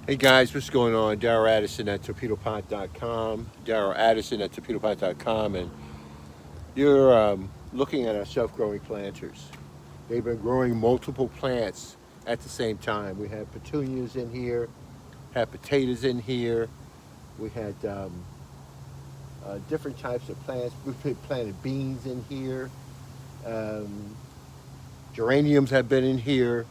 Hey guys, what's going on? Darryl Addison at Torpedopot.com. Darryl Addison at Torpedopot.com, and you're looking at our self-growing planters. They've been growing multiple plants at the same time. We have petunias in here, have potatoes in here. We had different types of plants. We've planted beans in here. Um, Geraniums have been in here.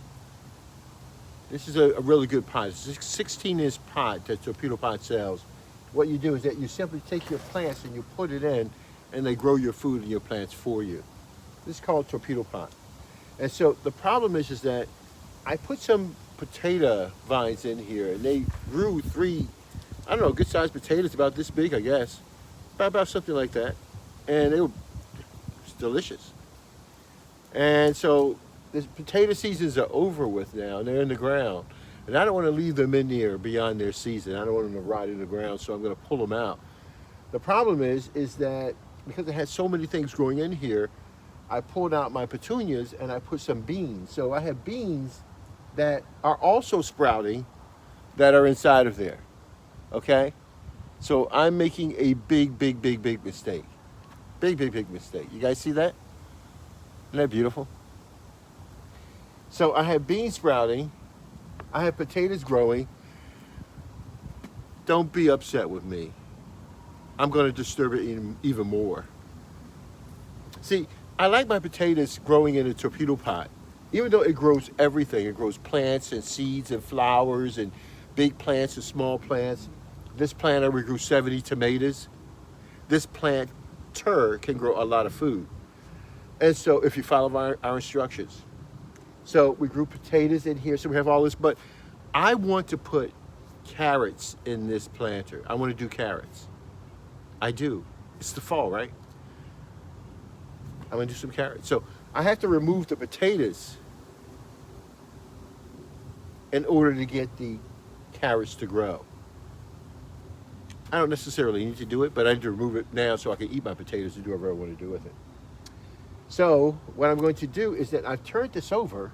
This is a really good pot. It's a 16-inch pot that Torpedopot sells. What you do is that you simply take your plants and you put it in, and they grow your food and your plants for you. This is called Torpedopot. And so the problem is that I put some potato vines in here, and they grew three, I don't know, good-sized potatoes about this big, I guess. About something like that. And it was delicious. And so the potato seasons are over with now, and they're in the ground. And I don't want to leave them in there beyond their season. I don't want them to rot in the ground, so I'm going to pull them out. The problem is that because I had so many things growing in here, I pulled out my petunias and I put some beans. So I have beans that are also sprouting that are inside of there, okay? So I'm making a big mistake. Big mistake. You guys see that? Isn't that beautiful? So I have beans sprouting. I have potatoes growing. Don't be upset with me. I'm going to disturb it even more. See, I like my potatoes growing in a torpedo pot. Even though it grows everything. It grows plants and seeds and flowers and big plants and small plants. This planter we grew 70 tomatoes. This planter can grow a lot of food. And so if you follow our instructions. So we grew potatoes in here, so we have all this, but I want to put carrots in this planter. I want to do carrots. I do. It's the fall, right? I'm going to do some carrots. So I have to remove the potatoes in order to get the carrots to grow. I don't necessarily need to do it, but I need to remove it now so I can eat my potatoes and do whatever I want to do with it. So what I'm going to do is that I've turned this over.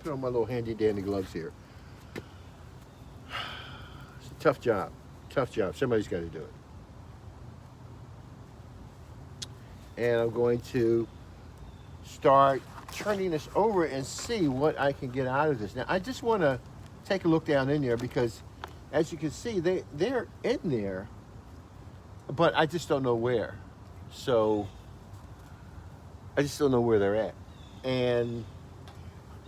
Put on my little handy dandy gloves here. It's a tough job. Tough job. Somebody's got to do it. And I'm going to start turning this over and see what I can get out of this. Now I just want to take a look down in there because as you can see they're in there, but I just don't know where. So I just don't know where they're at. And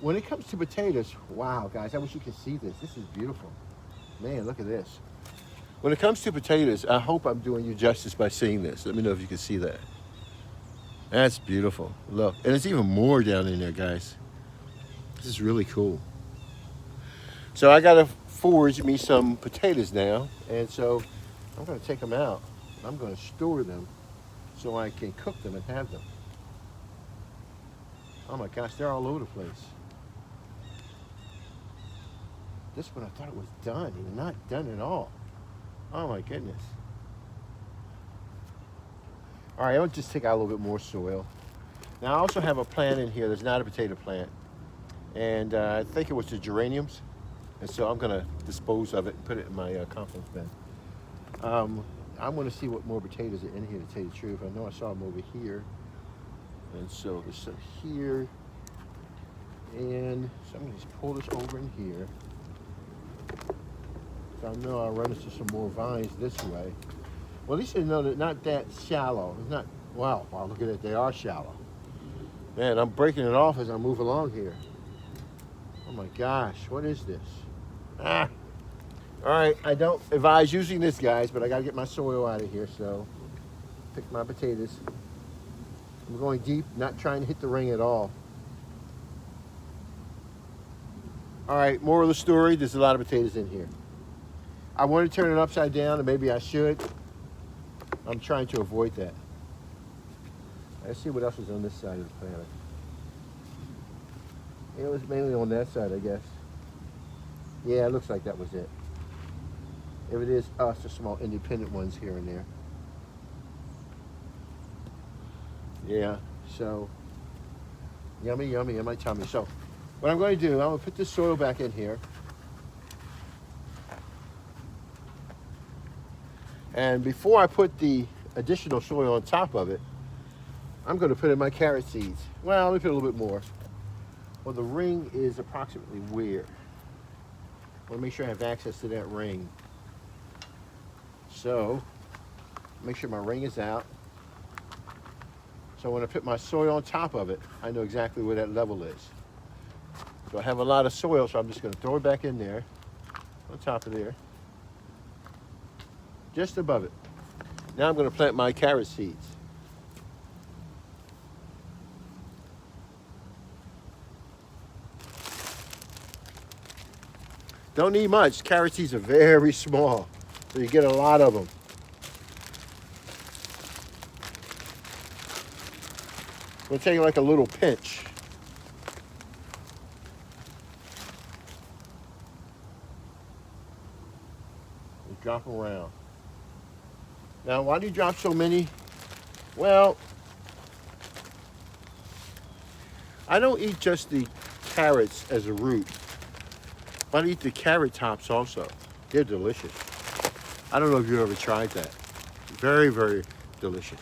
when it comes to potatoes, wow, guys, I wish you could see this. This is beautiful. Man, look at this. When it comes to potatoes, I hope I'm doing you justice by seeing this. Let me know if you can see that. That's beautiful. Look, and there's even more down in there, guys. This is really cool. So I gotta forage me some potatoes now, and so I'm gonna take them out. I'm gonna store them so I can cook them and have them. Oh my gosh, they're all over the place. This one I thought it was done. It's not done at all. Oh my goodness. All right, I'll just take out a little bit more soil. Now I also have a plant in here that's not a potato plant. And I think it was the geraniums. And so I'm gonna dispose of it and put it in my compost bin. I'm gonna see what more potatoes are in here, to tell you the truth. I know I saw them over here. And so there's some here. And so I'm gonna just pull this over in here. So I know I'll run into some more vines this way. Well, at least I know they're not that shallow. It's not, wow, look at it, they are shallow. Man, I'm breaking it off as I move along here. Oh my gosh, what is this? Ah, all right, I don't advise using this, guys, but I gotta get my soil out of here, so pick my potatoes. I'm going deep, not trying to hit the ring at all. All right, moral of the story, there's a lot of potatoes in here. I want to turn it upside down, and maybe I should. I'm trying to avoid that. Let's see what else is on this side of the planet. It was mainly on that side, I guess. Yeah, it looks like that was it. If it is us, the small independent ones here and there. Yeah, so yummy in my tummy. So what I'm going to do, I'm going to put this soil back in here. And before I put the additional soil on top of it, I'm going to put in my carrot seeds. Well, let me put a little bit more. Well, the ring is approximately where? I want to make sure I have access to that ring. So, make sure my ring is out. So when I put my soil on top of it, I know exactly where that level is. So I have a lot of soil, so I'm just going to throw it back in there, on top of there, just above it. Now I'm going to plant my carrot seeds. Don't need much. Carrot seeds are very small, so you get a lot of them. I'm going to take like a little pinch. And drop them around. Now, why do you drop so many? Well, I don't eat just the carrots as a root. I eat the carrot tops also. They're delicious. I don't know if you ever tried that. Very, very delicious.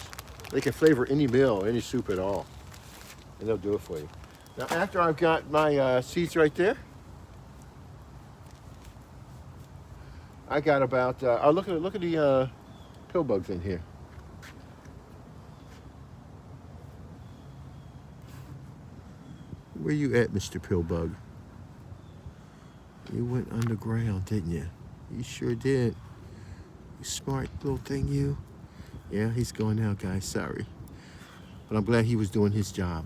They can flavor any meal, any soup at all. And they'll do it for you. Now, after I've got my seeds right there, I got about, oh, look at the pill bugs in here. Where you at, Mr. Pillbug? You went underground, didn't you? You sure did. You smart little thing, you. Yeah, he's going now, guys. Sorry. But I'm glad he was doing his job.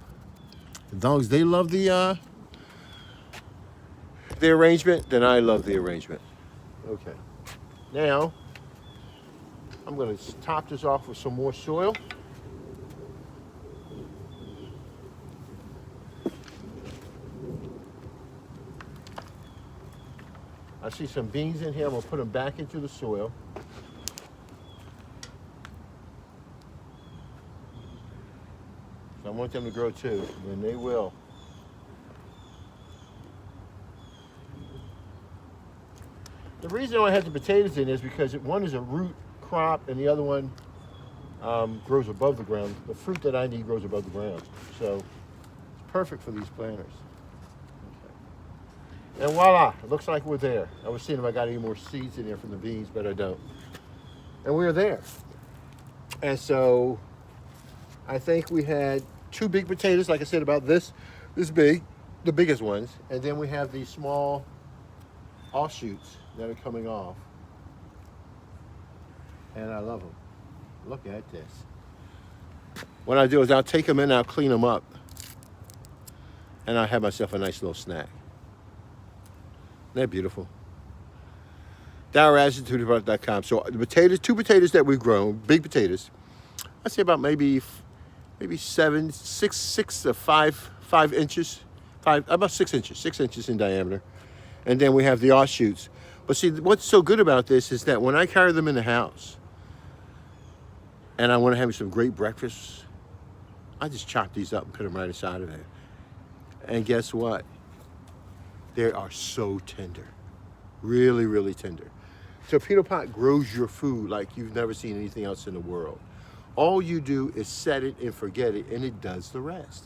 As long as they love the arrangement, then I love the arrangement. Okay. Now, I'm going to top this off with some more soil. I see some beans in here. I'm going to put them back into the soil. So I want them to grow too, and they will. The reason I had the potatoes in is because one is a root crop and the other one grows above the ground. The fruit that I need grows above the ground. So it's perfect for these planters. And voila, it looks like we're there. I was seeing if I got any more seeds in there from the beans, but I don't. And we're there. And so I think we had 2 big potatoes, like I said, about this big, the biggest ones. And then we have these small offshoots that are coming off. And I love them. Look at this. What I do is I'll take them in, I'll clean them up. And I'll have myself a nice little snack. They're beautiful. DarrowAddison@torpedopot.com. So the potatoes, 2 potatoes that we've grown, big potatoes. I'd say about maybe 7, 6 to 5 inches, about 6 inches, 6 inches in diameter. And then we have the offshoots. But see, what's so good about this is that when I carry them in the house and I want to have some great breakfast, I just chop these up and put them right inside of there. And guess what? They are so tender. Really, really tender. Torpedopot grows your food like you've never seen anything else in the world. All you do is set it and forget it, and it does the rest.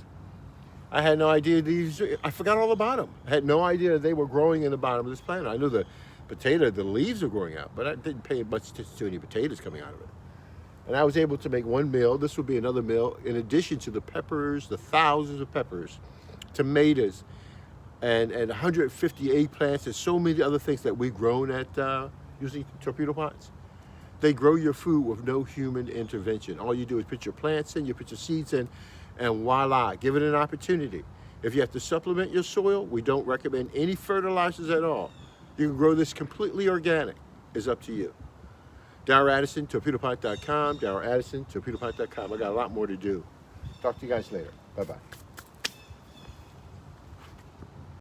I had no idea these, I forgot all about them. I had no idea they were growing in the bottom of this plant. I knew the leaves were growing out, but I didn't pay much attention to any potatoes coming out of it. And I was able to make 1 meal. This would be another meal, in addition to the peppers, the thousands of peppers, tomatoes, and 150 eggplants, and so many other things that we've grown at using torpedo pots. They grow your food with no human intervention. All you do is put your plants in, you put your seeds in, and voila, give it an opportunity. If you have to supplement your soil, we don't recommend any fertilizers at all. You can grow this completely organic. It's up to you. DarrowAddison, Torpedopot.com, DarrowAddison, Torpedopot.com. I got a lot more to do. Talk to you guys later. Bye-bye.